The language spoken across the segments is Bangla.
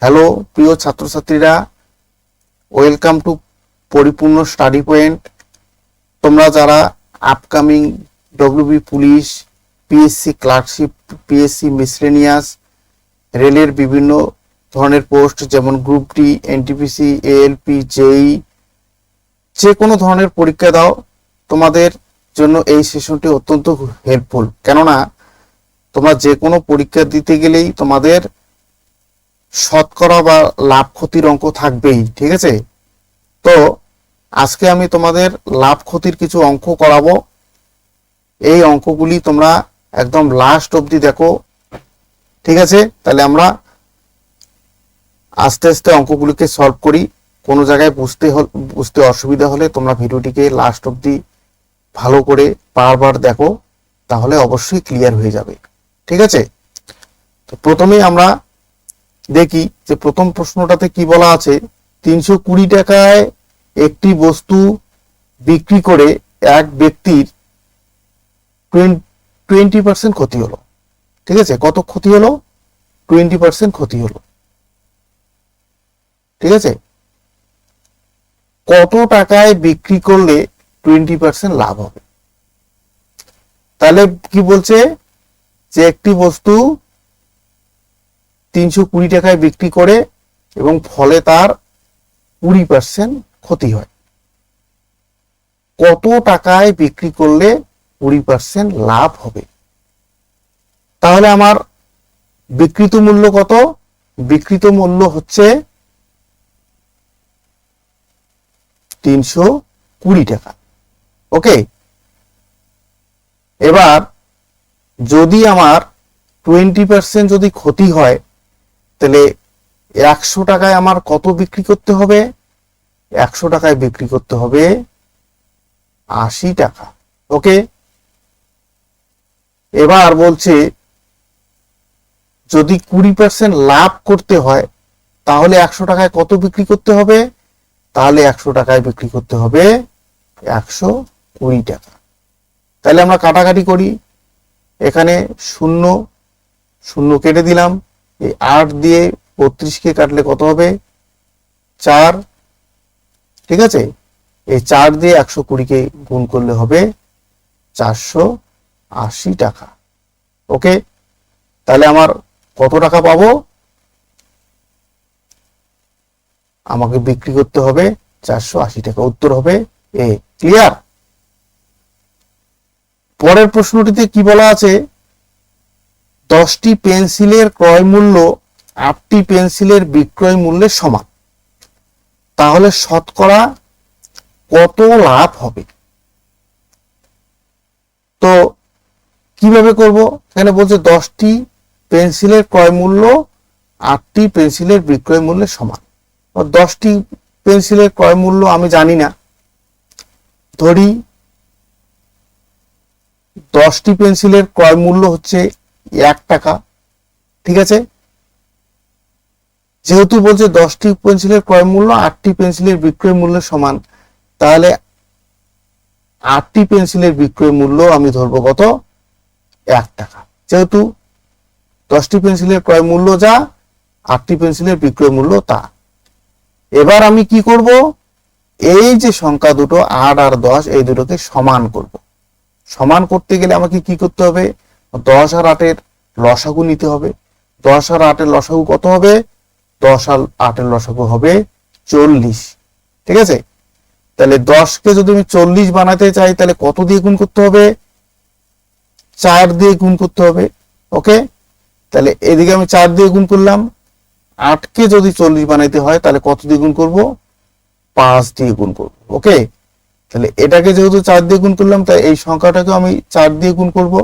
হ্যালো প্রিয় ছাত্রছাত্রীরা, ওয়েলকাম টু পরিপূর্ণ স্টাডি পয়েন্ট। তোমরা যারা upcoming WB police, PSC clerkship, PSC miscellaneous, রেলের বিভিন্ন ধরনের পোস্ট যেমন গ্রুপ ডি, এনটিপিসি, এএলপি, জেই, যে কোনো ধরনের পরীক্ষা দাও, তোমাদের জন্য এই সেশনটি অত্যন্ত হেল্পফুল। কেননা তোমরা যে কোনো পরীক্ষা দিতে গেলেই তোমাদের শতকরা বা লাভ ক্ষতির অঙ্ক থাকবেই, ঠিক আছে? তো আজকে আমি তোমাদের লাভ ক্ষতির কিছু অঙ্ক করাবো। এই অঙ্কগুলি তোমরা একদম লাস্ট অবধি দেখো, ঠিক আছে? তাহলে আমরা আস্তে আস্তে অঙ্কগুলিকে সলভ করি। কোনো জায়গায় বুঝতে অসুবিধা হলে তোমরা ভিডিওটিকে লাস্ট অবধি ভালো করে বারবার দেখো, তাহলে অবশ্যই ক্লিয়ার হয়ে যাবে, ঠিক আছে? তো প্রথমেই আমরা দেখি যে প্রথম প্রশ্নটাতে কি বলা আছে। 320 টাকায় একটি বস্তু বিক্রি করে এক ব্যক্তির 20% ক্ষতি হলো, ঠিক আছে? কত ক্ষতি হলো? 20% ক্ষতি হলো, ঠিক আছে? কত টাকায় বিক্রি করলে 20% লাভ হবে? তাহলে কি বলছে যে একটি বস্তু 320 টাকায় বিক্রি করে এবং ফলে তার 20% ক্ষতি হয়। কত টাকায় বিক্রি করলে 20% লাভ হবে? তাহলে আমার বিক্রিত মূল্য কত? বিক্রিত মূল্য হচ্ছে 320 টাকা। ওকে, এবার যদি আমার 20% যদি ক্ষতি হয়, তাহলে 100 টাকায় আমার কত বিক্রি করতে হবে? 100 টাকায় বিক্রি করতে হবে 80 টাকা। ওকে, এবার বলছে যদি 20% লাভ করতে হয়, তাহলে 100 টাকায় কত বিক্রি করতে হবে? তাহলে 100 টাকায় বিক্রি করতে হবে 120 টাকা। তাহলে আমরা কাটাকাটি করি, এখানে শূন্য শূন্য কেটে দিলাম, এই 8 দিয়ে 32কে কাটলে কত হবে? 4, ঠিক আছে? এই 4 দিয়ে 120কে গুণ করলে হবে 480 টাকা। ওকে, তাহলে আমার কত টাকা পাবো? আমাকে বিক্রি করতে হবে 480 টাকা। উত্তর হবে এ। ক্লিয়ার? পরের প্রশ্নটিতে কি বলা আছে? 10টি পেন্সিলের ক্রয় মূল্য 8টি পেন্সিলের বিক্রয় মূল্যের সমান, তাহলে শতকরা কত লাভ হবে? তো কিভাবে করব? এখানে বলছে 10টি পেন্সিলের ক্রয় মূল্য 8টি পেন্সিলের বিক্রয় মূল্যের সমান। 10টি পেন্সিলের ক্রয় মূল্য আমি জানি না, ধরি 10টি পেন্সিলের ক্রয় মূল্য হচ্ছে 1 টাকা, ঠিক আছে? যেহেতু বলছে 10টি পেন্সিলের ক্রয় মূল্য 8টি পেন্সিলের বিক্রয় মূল্যের সমান, তাহলে 8টি পেন্সিলের বিক্রয় মূল্য আমি ধরবো কত? 1 টাকা। যেহেতু 10টি পেন্সিলের ক্রয় মূল্য যা, 8টি পেন্সিলের বিক্রয় মূল্য তা। এবার আমি কি করব? এই যে সংখ্যা দুটো 8 আর 10, এই দুটোকে সমান করব। সমান করতে গেলে আমাকে কি করতে হবে? 10 আর 8 এর লসাগু নিতে হবে। 10 আর 8 এর লসাগু কত হবে? 10 আর 8 এর লসাগু হবে 40, ঠিক আছে? তাহলে 10কে যদি আমি 40 বানাতে চাই, তাহলে কত দিয়ে গুণ করতে হবে? 4 দিয়ে গুণ করতে হবে। ওকে, তাহলে এদিকে আমি 4 দিয়ে গুণ করলাম। 8কে যদি 40 বানাইতে হয়, তাহলে কত দিয়ে গুণ করব? 5 দিয়ে গুণ করব। ওকে, তাহলে এটাকে যেহেতু 4 দিয়ে গুণ করলাম, তাই এই সংখ্যাটাকে আমি 4 দিয়ে গুণ করব।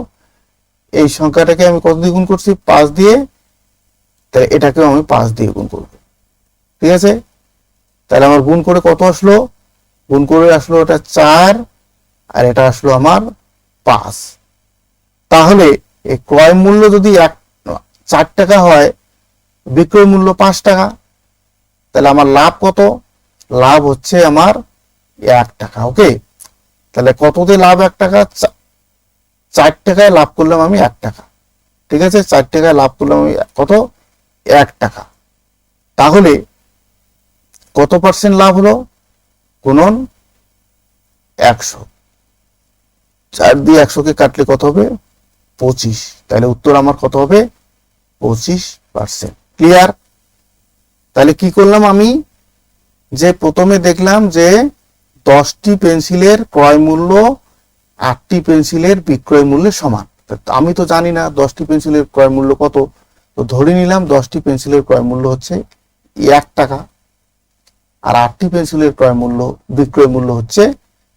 এই সংখ্যাটাকে আমি কত দিয়ে গুণ করছি? 5 দিয়ে। তাহলে এটাকেও আমি 5 দিয়ে গুণ করব, ঠিক আছে? তাহলে আমার গুণ করে কত আসলো? গুণ করে আসলো এটা 4, আর এটা আসলো আমার 5। তাহলে এই ক্রয় মূল্য যদি 4 টাকা হয়, বিক্রয় মূল্য 5 টাকা, তাহলে আমার লাভ কত? লাভ হচ্ছে আমার 1 টাকা। ওকে, তাহলে কততে লাভ? 1 টাকা। 4 টাকায় লাভ করলাম আমি 1 টাকা, ঠিক আছে? 4 টাকায় লাভ করলাম আমি কত? 1 টাকা। তাহলে কত পার্সেন্ট লাভ হলো? গুণন 100, 4 দিয়ে 100 কে কাটলে কত হবে? 25। তাহলে উত্তর আমার কত হবে? 25%। ক্লিয়ার? তাহলে কি করলাম আমি? যে প্রথমে দেখলাম যে 10টি পেন্সিলের ক্রয় মূল্য 8টি পেন্সিলের বিক্রয় মূল্যের সমান। আমি তো জানি না 10টি পেন্সিলের ক্রয় মূল্য কত, তো ধরে নিলাম 10টি পেন্সিলের ক্রয় মূল্য হচ্ছে 1 টাকা, আর 8টি পেন্সিলের ক্রয় মূল্য বিক্রয় মূল্য হচ্ছে,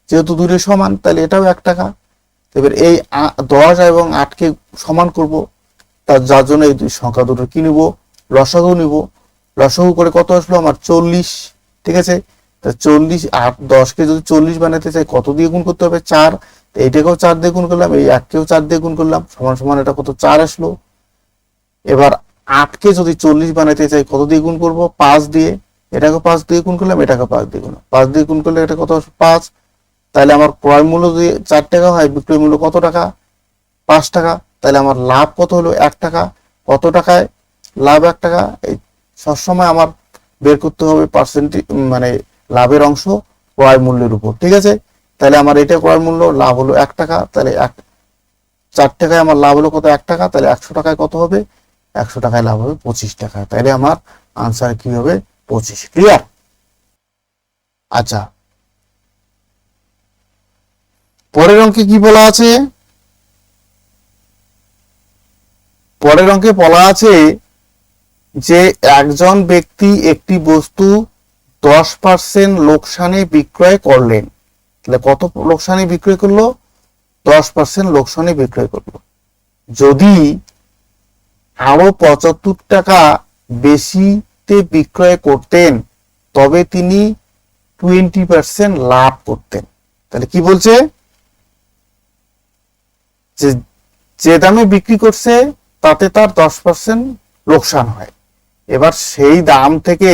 যেহেতু দুটোই সমান তাহলে এটাও 1 টাকা। এবার এই 10 এবং 8কে সমান করব, যার জন্য এই দুই সংখ্যা দুটো কি নিব? লসাগু নিব। লসাগু করে কত আসলো আমার? 40। ঠিক আছে, তা 40 8 10কে যদি 40 বানাতে চাই কত দিয়ে গুণ করতে হবে? 4। এইটাকেও 4 দিয়ে গুণ করলাম, এই 1কেও 4 দিয়ে গুণ করলাম, সমান সমান এটা কত? 4 আসলো। এবার 8কে যদি 40 বানাতে চাই কত দিয়ে গুণ করব? 5 দিয়ে। এটাকে 5 দিয়ে গুণ করলাম, এটাকে 5 দিয়ে গুণ, 5 দিয়ে গুণ করলে এটা কত? 5। তাহলে আমার ক্রয় মূল্য যদি 4 টাকা হয়, বিক্রয় মূল্য কত টাকা? 5 টাকা। তাহলে আমার লাভ কত হলো? 1 টাকা। কত টাকায় লাভ? 1 টাকা। এই সবসময় আমার বের করতে হবে পার্সেন্টেজ, মানে লাভের অংশ ক্রয় মূল্যের উপর। ঠিক আছে, তাহলে আমার এটা ক্রয় মূল্য, লাভ হলো 1 টাকা। তাহলে 4 টাকায় আমার লাভ হলো কত? 1 টাকা। তাহলে 100 টাকায় কত হবে? 100 টাকায় লাভ হবে 25 টাকা। তাহলে আমার আনসার কি হবে? 25। ক্লিয়ার? আচ্ছা, পরের অঙ্কে কি বলা আছে? পরের অঙ্কে বলা আছে যে একজন ব্যক্তি একটি বস্তু 10% লোকসানে বিক্রয় করলেন। তাহলে কত লোকসানে বিক্রয় করলো? 10% লোকসানে বিক্রয় করলো। যদি আরো 75 টাকা বেশিতে বিক্রয় করতেন তবে তিনি 20% লাভ করতেন। তাহলে কি বলছে? যে দামে বিক্রি করছে তাতে তার 10% লোকসান হয়। এবার সেই দাম থেকে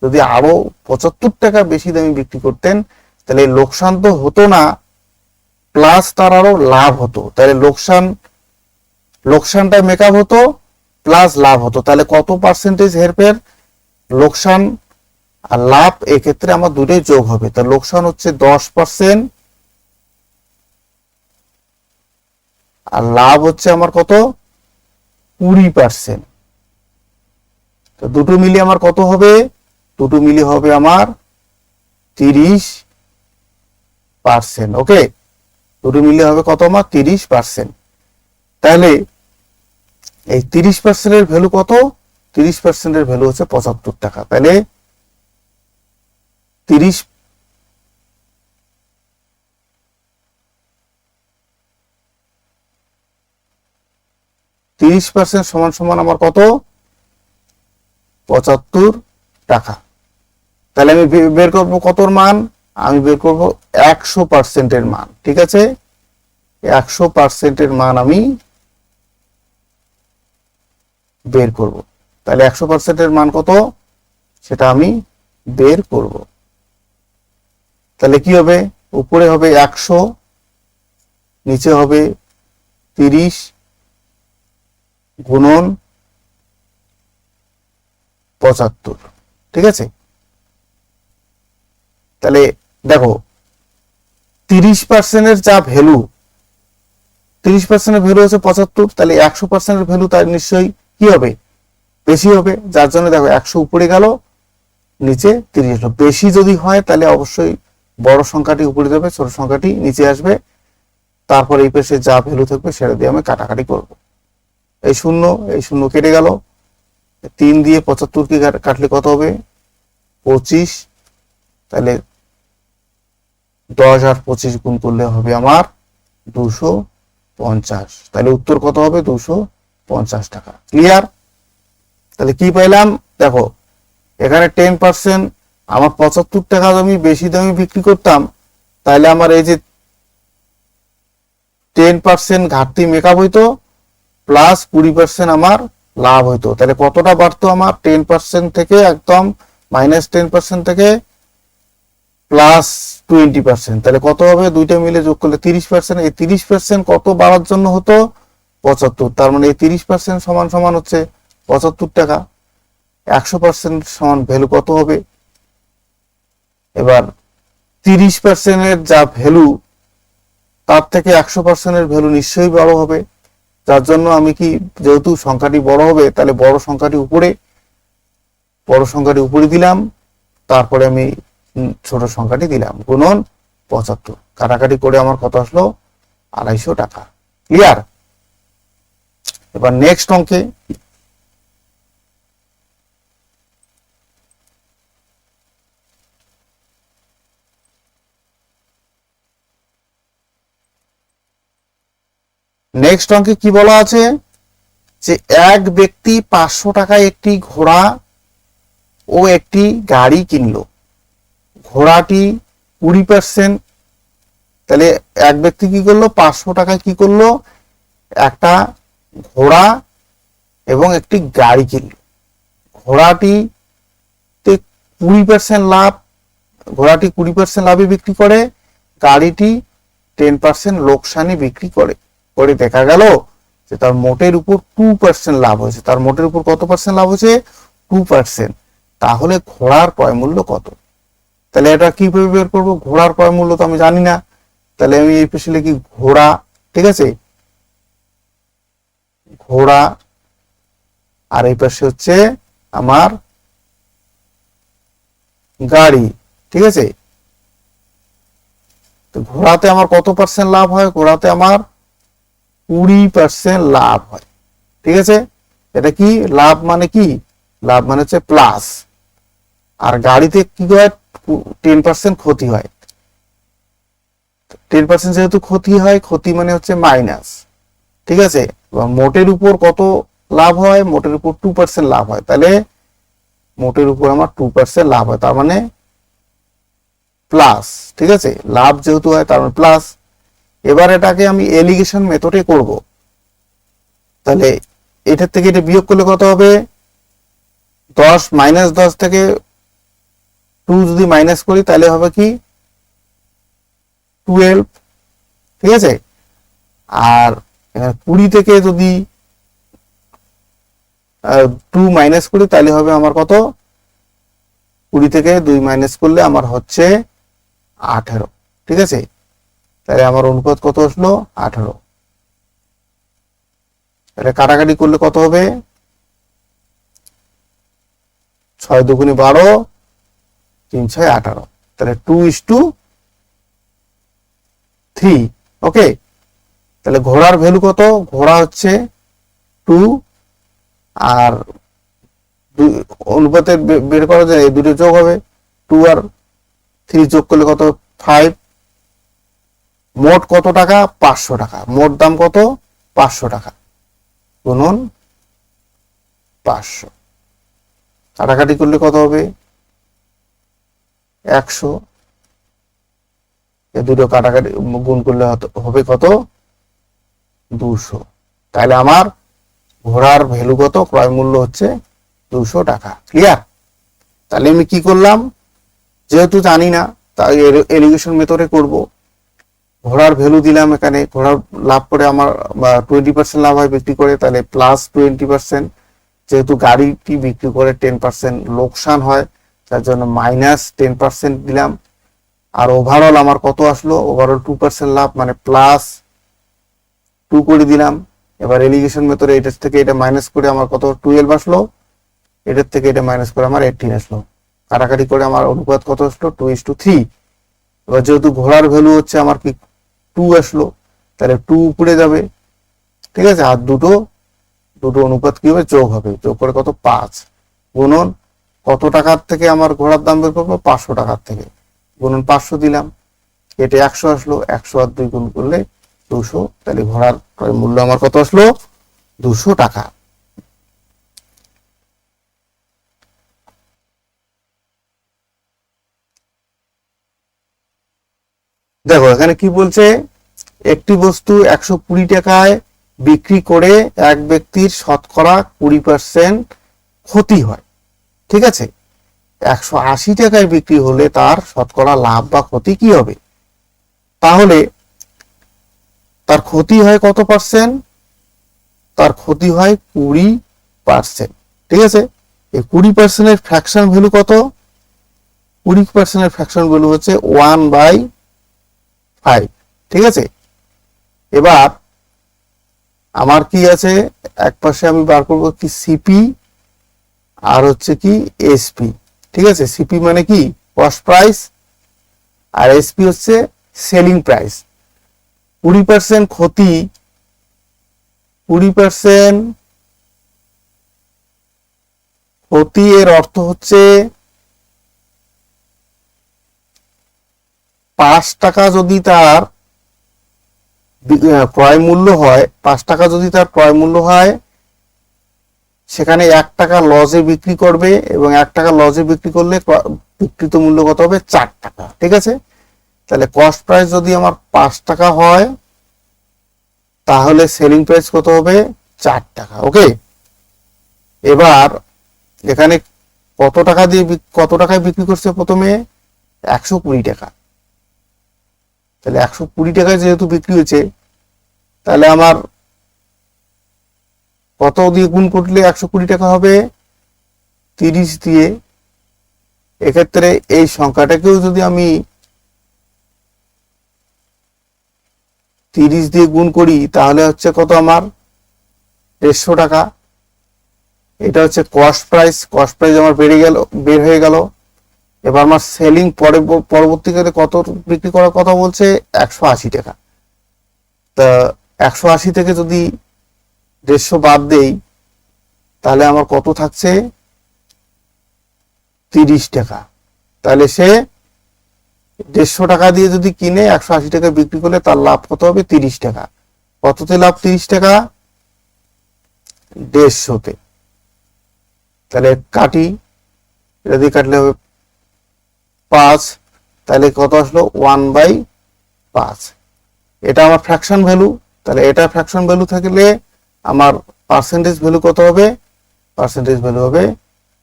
যদি আরো 75 টাকা বেশি দামে বিক্রি করতেন তাহলে লোকসান তো হতো না, প্লাস তার আরো লাভ হতো। তাহলে লোকসানটা মেকআপ হতো, প্লাস লাভ হতো। তাহলে কত পার্সেন্টেজ হেরফের? লোকসান আর লাভ এক্ষেত্রে আমার দুটোই যোগ হবে। তার লোকসান হচ্ছে 10%, আর লাভ হচ্ছে আমার কত? 20%। তো দুটো মিলিয়ে আমার কত হবে? দুটো মিলিয়ে হবে আমার 30%। ওকে, দুটো মিলিয়ে হবে কত আমার? 30%। তাহলে এই 30%-এর ভ্যালু কত? 30%-এর ভ্যালু হচ্ছে 75 টাকা। তাহলে 30% সমান সমান আমার কত? 75 টাকা। তাহলে আমি বের করব কতর মান? আমি বের করব 100%-এর মান। ঠিক আছে, 100%-এর মান আমি বের করব। তাহলে 100%-এর মান কত সেটা আমি বের করব। তাহলে কি হবে? উপরে হবে 100, নিচে হবে 30 গুণন 75। ঠিক আছে, তাহলে দেখো 30%-এর যা ভ্যালু, 30%-এর ভ্যালু হচ্ছে 75, তাহলে 100%-এর ভ্যালু তার নিশ্চয়ই কি হবে? বেশি হবে। যার জন্য দেখো 100 উপরে গেল, নিচে 30 হলো। বেশি যদি হয় তাহলে অবশ্যই বড় সংখ্যাটি উপরে যাবে, ছোট সংখ্যাটি নিচে আসবে। তারপর এই পাশে যা ভ্যালু থাকবে সেটা দিয়ে আমি কাটাকাটি করব। এই শূন্য কেটে গেল, 3 দিয়ে 75-কে কাটলে কত হবে? 25। তাহলে 10 আর 25 গুণ করলে হবে আমার 250। তাহলে উত্তর কত হবে? 250 টাকা। ক্লিয়ার? তাহলে কি পাইলাম? দেখো এখানে 10%, আমার 75 টাকা আমি বেশি দামে বিক্রি করতাম, তাহলে আমার এই যে 10% ঘাটতি মেকআপ হইতো, প্লাস 20% আমার লাভ হইতো। তাহলে কতটা বাড়তো আমার? 10% থেকে একদম -10% থেকে +20%। তাহলে কত হবে? দুইটা মিলে যোগ করলে 30%। এই 30% কত বাড়ার জন্য হতো? 75। তার মানে এই 30% সমান সমান হচ্ছে 75 টাকা। 100% সমান ভ্যালু কত হবে? এবার 30% যা ভ্যালু তার থেকে 100% ভ্যালু নিশ্চয়ই বড় হবে, যার জন্য আমি কি, যেহেতু সংখ্যাটি বড় হবে তাহলে বড় সংখ্যাটি উপরে দিলাম, তারপরে আমি ছোট সংখ্যাটি দিলাম, গুণন 75, কাটাকাটি করে আমার কত আসলো? 250 টাকা। ক্লিয়ার? এবার নেক্সট অঙ্কে কি বলা আছে, যে এক ব্যক্তি 500 টাকায় একটি ঘোড়া ও একটি গাড়ি কিনলো। ঘোড়াটি 20%, তাহলে এক ব্যক্তি কি করলো? 500 টাকায় কি করলো? একটা ঘোড়া এবং একটি গাড়ি কিনলো। ঘোড়াটিতে 20% লাভ, ঘোড়াটি 20% লাভে বিক্রি করে, গাড়িটি 10% লোকসানে বিক্রি করে। দেখা গেল যে তার মোটের উপর 2% লাভ হয়েছে। তার মোটের উপর কত পার্সেন্ট লাভ হয়েছে? 2%। তাহলে ঘোড়ার ক্রয় মূল্য কত? তাহলে এটা কিভাবে বের করবো? ঘোড়ার ক্রয় মূল্য তো আমি জানি না, তাহলে আমি এই পাশে লিখি ঘোড়া, ঠিক আছে, ঘোড়া, আর এই পাশে হচ্ছে আমার গাড়ি, ঠিক আছে। তো ঘোড়াতে আমার কত পার্সেন্ট লাভ হয়? ঘোড়াতে আমার 20% লাভ হয়, ঠিক আছে। এটা কি লাভ মানে? কি লাভ মানে হচ্ছে প্লাস, আর গাড়িতে কি হয়? 10% ক্ষতি হয়। 10% যেহেতু ক্ষতি হয়, ক্ষতি মানে হচ্ছে মাইনাস, ঠিক আছে। মোটের উপর কত লাভ হয়? মোটের উপর 2% লাভ হয়, তাহলে মোটের উপর আমার 2% লাভ হয়, তার মানে প্লাস, ঠিক আছে। লাভ যেহেতু হয় তার মানে প্লাস। এবার এটাকে আমি এলিগেশন মেথডে করব, তাহলে এটার থেকে এটা বিয়োগ করলে কত হবে? 10 -10 থেকে 2 যদি মাইনাস করি তাহলে হবে কি? 12, ঠিক আছে। আর 20 থেকে যদি 2 মাইনাস করি তাহলে হবে আমার কত? 20 থেকে 2 মাইনাস করলে আমার হচ্ছে 18, ঠিক আছে। তাহলে আমার অনুপাত কত আসলো? 18। তাহলে কাটাকাটি করলে কত হবে? 6 দুগুণে 12, 3 6 18, তাহলে 2:3। ওকে, তাহলে ঘোড়ার ভ্যালু কত? ঘোড়া হচ্ছে 2, আর অনুপাতে বের করা যায়, এই দুটো যোগ হবে, 2 আর 3 যোগ করলে কত? 5। মোট কত টাকা? 500 টাকা। মোট দাম কত? 500 টাকা, গুণন 500, কাটাকাটি করলে কত হবে? 100। এই দুটো কাটাকাটি গুণ করলে হবে কত? 200। তাহলে আমার ঘোড়ার ভ্যালু কত? ক্রয় মূল্য হচ্ছে 200 টাকা। ক্লিয়ার? তাহলে আমি কি করলাম? যেহেতু জানি না, তাই এলিগেশন মেথডে করব। ঘোড়ার ভ্যালু দিলাম এখানে, ঘোড়ার লাভ করে আমার 20% লাভ হয় বিক্রি করে, তাহলে প্লাস 20%। যেহেতু গাড়িটি বিক্রি করে 10% লোকসান হয়, তার জন্য মাইনাস 10% দিলাম। আর ওভারঅল আমার কত আসলো? ওভারঅল 2% লাভ, মানে প্লাস 2 করে দিলাম। এবার এলিগেশন মেথডে এটার থেকে এটা মাইনাস করে আমার কত? 12 আসলো। এটার থেকে এটা মাইনাস করে আমার 18 আসলো। কাটাকাটি করে আমার অনুপাত কত আসলো? 2:3। এবার যেহেতু ঘোড়ার ভ্যালু হচ্ছে আমার কি 2 আসলো, তাহলে 2 উপরে যাবে, ঠিক আছে। আর দুটো অনুপাত কি হবে? যোগ হবে, যোগ করে কত? 5, গুণন কত টাকার থেকে আমার ঘোড়ার দাম বের করবো? 500 টাকার থেকে, গুণন 500 দিলাম, এটা 100 আসলো। 100 আর 2 গুণ করলে 200, তাহলে ঘোড়ার মূল্য আমার কত আসলো? 200 টাকা। দেখো এখানে কি বলছে? একটি বস্তু 120 টাকায় বিক্রি করে এক ব্যক্তির শতকরা 20% ক্ষতি হয়, ঠিক আছে। 180 টাকায় বিক্রি হলে তার শতকরা লাভ বা ক্ষতি কি হবে? তাহলে তার ক্ষতি হয় কত পার্সেন্ট? তার ক্ষতি হয় 20%, ঠিক আছে। এই 20% ফ্র্যাকশন ভ্যালু কত? 20% ফ্র্যাকশন ভ্যালু হচ্ছে 1/5। ঠিক আছে, এবার আমার কি আছে, এক পাশে আমি বার করবো কি সিপি আর হচ্ছে কি এসপি। ঠিক আছে, সিপি মানে কি কস্ট প্রাইস আর এসপি হচ্ছে সেলিং প্রাইস। 20% ক্ষতি, 20% ক্ষতি এর অর্থ হচ্ছে 5 টাকা যদি তার ক্রয় মূল্য হয়, 5 টাকা যদি তার ক্রয় মূল্য হয়, সেখানে 1 টাকা লজে বিক্রি করবে এবং 1 টাকা লজে বিক্রি করলে বিক্রিত মূল্য কত হবে? 4 টাকা। ঠিক আছে, তাহলে কস্ট প্রাইস যদি আমার 5 টাকা হয় তাহলে সেলিং প্রাইস কত হবে? 4 টাকা। ওকে, এবার এখানে কত টাকা দিয়ে কত টাকায় বিক্রি করছে? প্রথমে 120 টাকা। তাহলে 120 টাকায় যেহেতু বিক্রি হয়েছে, তাহলে আমার কত দিয়ে গুণ করলে 120 টাকা হবে? 30 দিয়ে। এক্ষেত্রে এই সংখ্যাটাকেও যদি আমি 30 দিয়ে গুণ করি তাহলে হচ্ছে কত আমার? 150 টাকা। এটা হচ্ছে কস্ট প্রাইস। কস্ট প্রাইস আমার বের হয়ে গেল। এবার আমার সেলিং পরবর্তীকালে কত বিক্রি করার কথা বলছে? 180 টাকা। তা 180 থেকে যদি 150 বাদ দেই তাহলে আমার কত থাকছে? 30 টাকা। তাহলে সে 150 টাকা দিয়ে যদি কিনে 180 টাকা বিক্রি করলে তার লাভ কত হবে? 30 টাকা। কততে লাভ? 30 টাকা 150-তে। তাহলে কাটি, এটা দিয়ে কাটলে হবে 5। তাহলে কত আসলো? 1/5। এটা আমার ফ্র্যাকশন ভ্যালু। তাহলে এটা ফ্র্যাকশন ভ্যালু থাকলে আমার পার্সেন্টেজ ভ্যালু কত হবে? পার্সেন্টেজ ভ্যালু হবে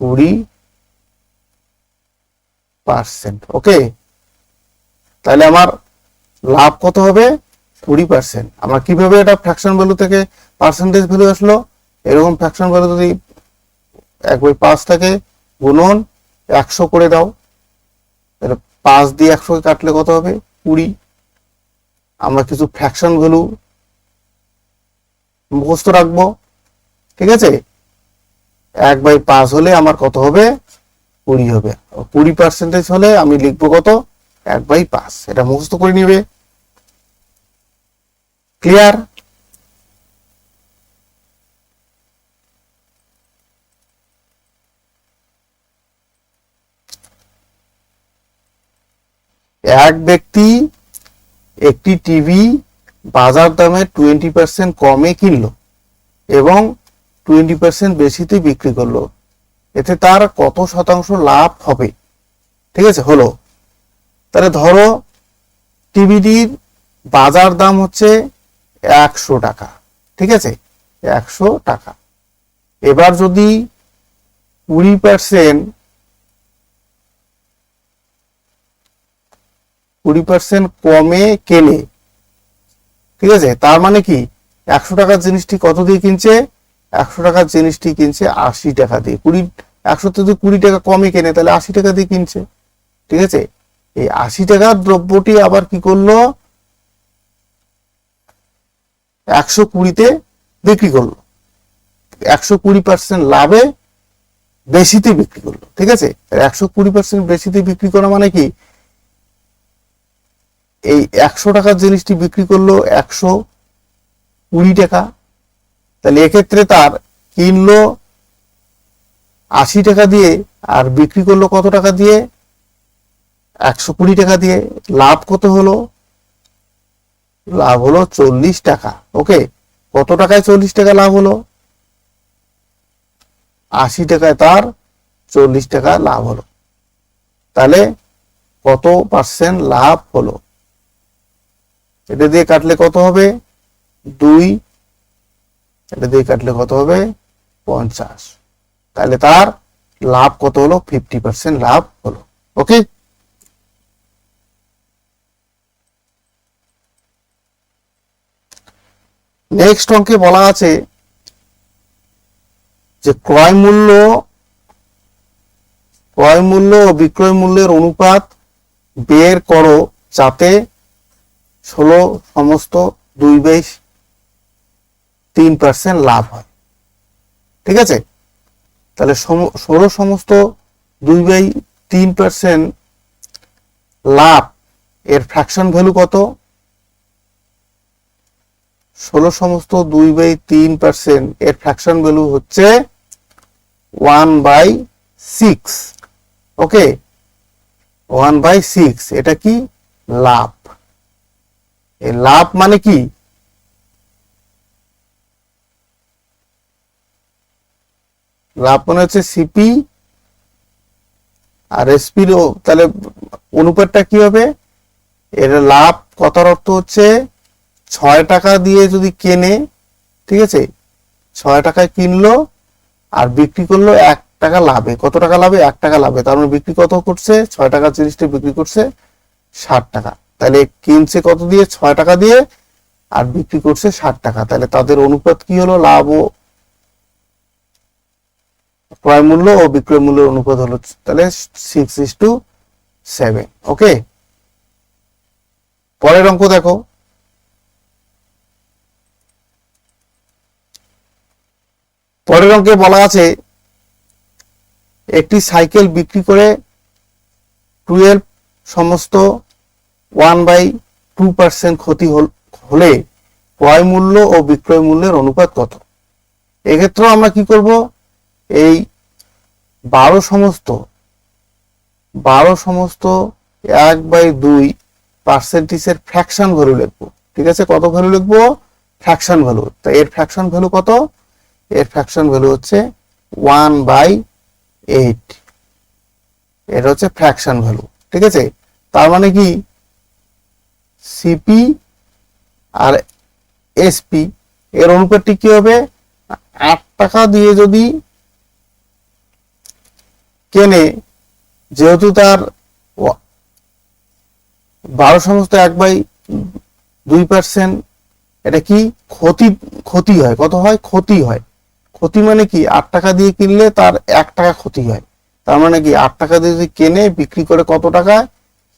20%। ওকে, তাহলে আমার লাভ কত হবে? 20%। আমরা কিভাবে এটা ফ্র্যাকশন ভ্যালু থেকে পার্সেন্টেজ ভ্যালু আসলো? এরকম ফ্র্যাকশন ভ্যালু যদি 1/5 থাকে, গুণন 100 করে দাও, তাহলে 5 দিয়ে 100 কাটলে কত হবে? 20। আমরা কিছু ফ্র্যাকশন ভ্যালু মুখস্থ রাখবো। ঠিক আছে, 1/5 হলে আমার কত হবে? 20 হবে। 20% হলে আমি লিখবো কত? 1/5। এটা মুখস্থ করে নিবে। ক্লিয়ার? এক ব্যক্তি একটি টিভি বাজার দামে 20% কমে কিনলো এবং 20% বেশিতে বিক্রি করলো, এতে তার কত শতাংশ লাভ হবে? ঠিক আছে, হলো। তাহলে ধরো টিভিটির বাজার দাম হচ্ছে 100 টাকা। ঠিক আছে, 100 টাকা। এবার যদি 20% কমে কেনে, ঠিক আছে, তার মানে কি 100 টাকার জিনিসটি কত দিয়ে কিনছে? 100 টাকার জিনিসটি কিনছে 80 টাকা দিয়ে। 100 তে যদি 20 টাকা কমে কেনে তাহলে 80 টাকা দিয়ে কিনছে। ঠিক আছে, এই 80 টাকার দ্রব্যটি আবার কি করলো? 120-তে বিক্রি করলো। 120% লাভে বেশিতে বিক্রি করলো। ঠিক আছে, 120% বেশিতে বিক্রি করা মানে কি? এই 100 টাকার জিনিসটি বিক্রি করলো 120 টাকা। তাহলে এক্ষেত্রে তার কিনলো 80 টাকা দিয়ে আর বিক্রি করলো কত টাকা দিয়ে? 120 টাকা দিয়ে। লাভ কত হলো? লাভ হলো 40 টাকা। ওকে, কত টাকায় 40 টাকা লাভ হলো? 80 টাকায় তার 40 টাকা লাভ হলো। তাহলে কত পার্সেন্ট লাভ হলো? এটা দিয়ে কাটলে কত হবে? 2। এটা দিয়ে কাটলে কত হবে? 50। তাহলে তার লাভ কত হলো? 50% লাভ হলো। ওকে, নেক্সট অঙ্কে বলা আছে যে ক্রয় মূল্য ক্রয় মূল্য ও বিক্রয় মূল্যের অনুপাত বের করো যাতে 16 সমস্ত 2/3% লাভ হয়। ঠিক আছে, তাহলে 16 সমস্ত 2/3% লাভ এর ফ্র্যাকশন ভ্যালু কত? 16 সমস্ত 2/3% এর ফ্র্যাকশন ভ্যালু হচ্ছে 1/6। ওকে, 1/6 এটা কি? লাভ। এই লাভ মানে কি? লাভ মানে হচ্ছে সিপি আর এসপির, তাহলে অনুপাতটা কি হবে? এর লাভ কথার অর্থ হচ্ছে 6 টাকা দিয়ে যদি কেনে, ঠিক আছে, 6 টাকায় কিনলো আর বিক্রি করলো 1 টাকা লাভে। কত টাকা লাভে? 1 টাকা লাভে। তার মানে বিক্রি কত করছে? 6 টাকা জিনিসটা বিক্রি করছে 60 টাকা। তাহলে কিনছে কত দিয়ে? 6 টাকা দিয়ে, আর বিক্রি করছে 60 টাকা। তাহলে তাদের অনুপাত কি হলো? লাভ ও ক্রয় মূল্য ও বিক্রয় মূল্যের অনুপাত হলো তাহলে 6:7। ওকে, পরের অঙ্ক দেখো। পরের অঙ্কে বলা আছে একটি সাইকেল বিক্রি করে 12 সমস্ত 1/2% ক্ষতি হলে ক্রয় মূল্য ও বিক্রয় মূল্যের অনুপাত কত? এক্ষেত্রে আমরা কি করব? এই 12 সমস্ত 1/2% ফ্র্যাকশন ভ্যালু লিখবো। ঠিক আছে, কত ভ্যালু লিখবো? Fraction value. তো এর ফ্র্যাকশন ভ্যালু কত? এর ফ্র্যাকশন ভ্যালু হচ্ছে 1/8। এটা হচ্ছে ফ্র্যাকশন ভ্যালু। ঠিক আছে, তার মানে কি সিপি আর এসপি এর অনুপাতটি কি হবে? 8 টাকা দিয়ে যদি কেনে, যেহেতু তার 12 সমস্ত 1/2%, এটা কি ক্ষতি হয়? কত হয়? ক্ষতি হয়। ক্ষতি মানে কি? 8 টাকা দিয়ে কিনলে তার 1 টাকা ক্ষতি হয়। তার মানে কি 8 টাকা দিয়ে যদি কেনে, বিক্রি করে কত টাকায়?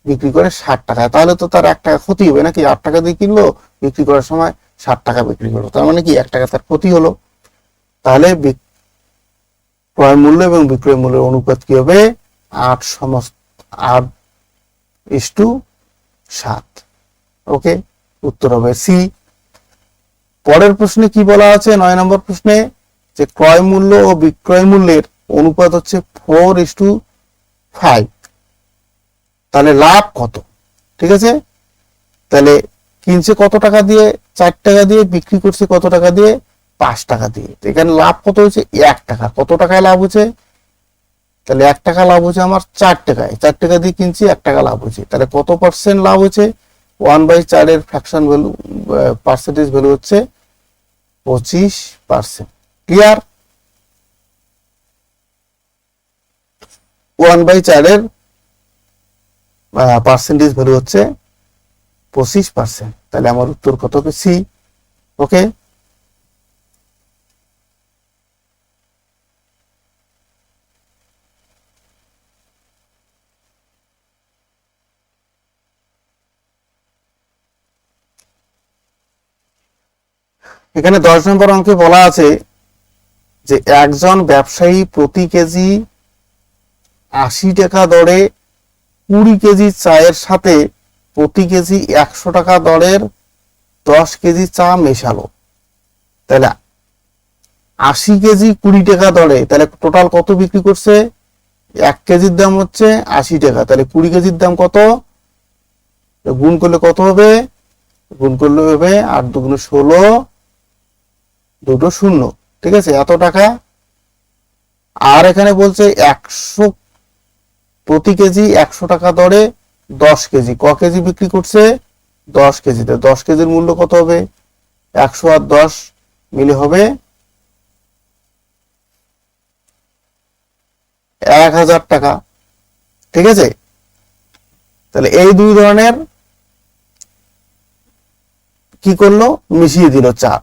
বিক্রি করে 60 টাকায়। তাহলে তো তার 1 টাকা ক্ষতি হবে নাকি? 8 টাকা দিয়ে কিনলো, বিক্রি করার সময় 60 টাকা বিক্রি করলো, তার মানে কি 1 টাকা তার ক্ষতি হলো। তাহলে ক্রয় মূল্য এবং বিক্রয় মূল্যের অনুপাত কি হবে? 8:7। ওকে, উত্তর হবে সি। পরের প্রশ্নে কি বলা আছে? 9 নম্বর প্রশ্নে যে ক্রয় মূল্য ও বিক্রয় মূল্যের অনুপাত হচ্ছে 4:5। তাহলে লাভ কত? ঠিক আছে, তাহলে কিনছে কত টাকা দিয়ে? 4 টাকা দিয়ে। বিক্রি করছে কত টাকা দিয়ে? 5 টাকা দিয়ে। এখানে লাভ কত হয়েছে? 1 টাকা। কত টাকায় লাভ হচ্ছে? তাহলে 1 টাকা লাভ হচ্ছে আমার 4 টাকায়। 4 টাকা দিয়ে কিনছি, 1 টাকা লাভ হচ্ছে। তাহলে কত পার্সেন্ট লাভ হচ্ছে? 1/4 এর ফ্র্যাকশন ভ্যালু, পার্সেন্টেজ ভ্যালু হচ্ছে 25%। ক্লিয়ার? 1/4 এর পার্সেন্টেজ ভ্যালু হচ্ছে 25%। তাহলে আমার উত্তর কত হবে? সি। ওকে, এখানে 10 নম্বর অঙ্কে বলা আছে যে একজন ব্যবসায়ী প্রতি কেজি 80 টাকা দরে 20 কেজি চায়ের সাথে প্রতি কেজি 100 টাকা দরের 10 কেজি চা মেশালো। তাহলে 80 কেজি 20 টাকা দরে, তাহলে টোটাল কত বিক্রি করছে? 1 কেজির দাম হচ্ছে 80 টাকা। তাহলে 20 কেজির দাম কত? গুণ করলে কত হবে? গুণ করলে হবে 8 দুগুণে 16, দুটো শূন্য। ঠিক আছে, এত টাকা। আর এখানে বলছে 100 প্রতি কেজি 100 টাকা দরে 10 কেজি। ক কেজি বিক্রি করছে? 10 কেজিতে। 10 কেজির মূল্য কত হবে? 100 আর 10 মিলে হবে 1000 টাকা। ঠিক আছে, তাহলে এই দুই ধরনের কি করলো? মিশিয়ে দিল চা।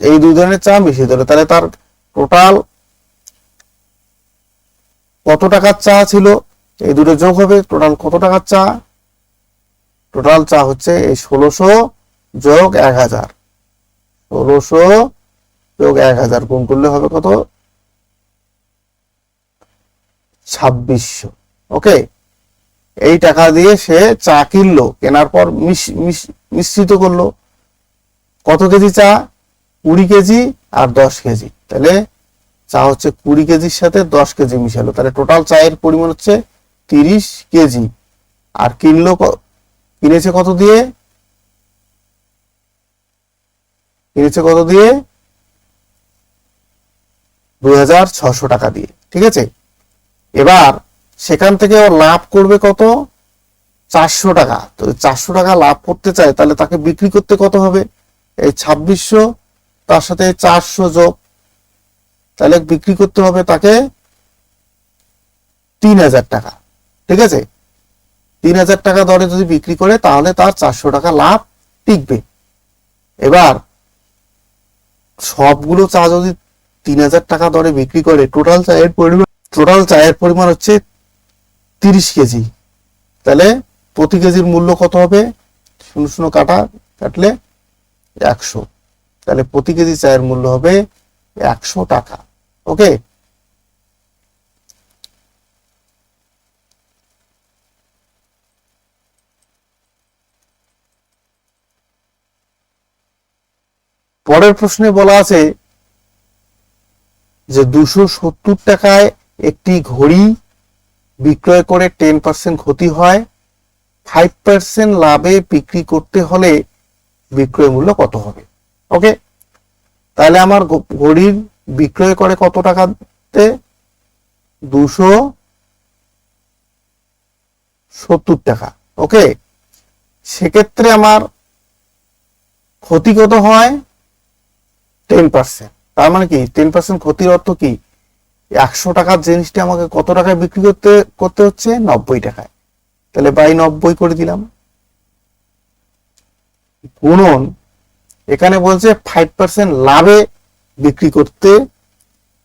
এই দুই ধরনের চা মিশিয়ে দিল। তাহলে তার টোটাল কত টাকার চা ছিল, এই দুটো যোগ হবে, টোটাল কত টাকার চা, টোটাল চা হচ্ছে এই 1600 যোগ 1000, 1600 যোগ 1000 গুণ করলে হবে কত, 2600। ওকে, এই টাকা দিয়ে সে চা কিনলো, কেনার পর মিশ্রিত করলো কত কেজি চা, 20 কেজি আর 10 কেজি, তাহলে চা হচ্ছে 20 কেজির সাথে 10 কেজি মিশালো, তাহলে টোটাল চায়ের পরিমাণ হচ্ছে 30 কেজি। আর কিনেছে কত দিয়ে, কিনেছে কত দিয়ে, 2600 টাকা দিয়ে। ঠিক আছে, এবার সেখান থেকে ও লাভ করবে কত, 400 টাকা। তো 400 টাকা লাভ করতে চায়, তাহলে তাকে বিক্রি করতে কত হবে, এই 2600 তার সাথে 400 যোগ, তাহলে বিক্রি করতে হবে তাকে 3000 টাকা। ঠিক আছে, 3000 টাকা দরে যদি বিক্রি করে তাহলে তার 400 টাকা লাভ টিকবে। এবার সবগুলো চা যদি 3000 টাকা দরে বিক্রি করে, টোটাল চায়ের পরিমাণ হচ্ছে 30 কেজি, তাহলে প্রতি কেজির মূল্য কত হবে, 0 কাটলে 100, তাহলে প্রতি কেজি চায়ের মূল্য হবে 100 টাকা। ওকে, পরের প্রশ্নে বলা আছে যে 270 টাকায় একটি ঘড়ি বিক্রয় করে 10% ক্ষতি হয়, 5% লাভে বিক্রি করতে হলে বিক্রয় মূল্য কত হবে। ওকে, তাহলে আমার ঘড়ির বিক্রয় করে কত টাকাতে, 270 টাকা। ওকে, সেক্ষেত্রে আমার ক্ষতি কত হয়, 10%। তার মানে কি 10% ক্ষতির অর্থ কি, 100 টাকার জিনিসটা আমাকে কত টাকায় বিক্রি করতে হচ্ছে, 90 টাকায়, তাহলে বাই 90 করে দিলাম, গুণন এখানে বলছে 5% লাভে বিক্রি করতে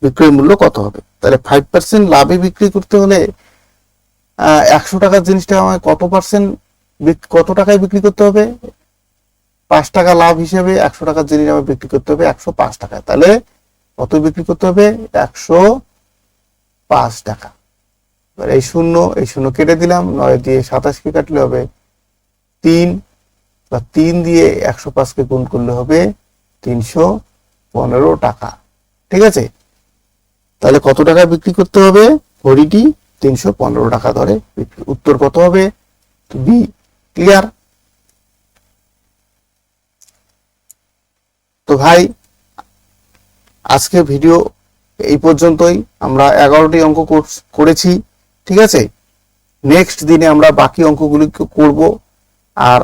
বিক্রয় মূল্য কত হবে। তাহলে 5% লাভে বিক্রি করতে হলে 100 টাকার জিনিসটা আমাকে কত টাকায় বিক্রি করতে হবে, 5 টাকা লাভ হিসেবে 100 টাকার জিনিস আমার বিক্রি করতে হবে 105 টাকায়, তাহলে কত বিক্রি করতে হবে, 105 টাকা। এই শূন্য কেটে দিলাম, 9 দিয়ে 27 কে কাটলে হবে 3, বা 3 দিয়ে 105 কে গুণ করলে হবে 315 টাকা। ঠিক আছে, তাহলে কত টাকা বিক্রি করতে হবে, ঘড়িটি 315 টাকা ধরে উত্তর কত হবে, বি। ক্লিয়ার? তো ভাই আজকে ভিডিও এই পর্যন্তই, আমরা 11টি অঙ্ক করেছি। ঠিক আছে, নেক্সট দিনে আমরা বাকি অঙ্কগুলি করব, আর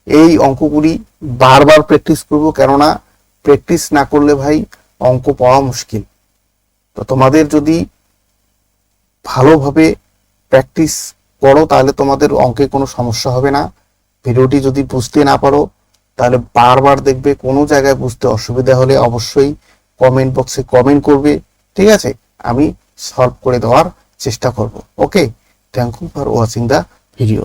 এই অঙ্কগুলি বারবার প্র্যাকটিস করব, কেননা প্র্যাকটিস না করলে ভাই অঙ্ক পাওয়া মুশকিল। তো তোমাদের যদি ভালোভাবে প্র্যাকটিস করো তাহলে তোমাদের অঙ্কে কোনো সমস্যা হবে না। ভিডিওটি যদি বুঝতে না পারো তাহলে বারবার দেখবে, কোনো জায়গায় বুঝতে অসুবিধা হলে অবশ্যই কমেন্ট বক্সে কমেন্ট করবে। ঠিক আছে, আমি সলভ করে দেওয়ার চেষ্টা করব। Okay, thank you for watching the video.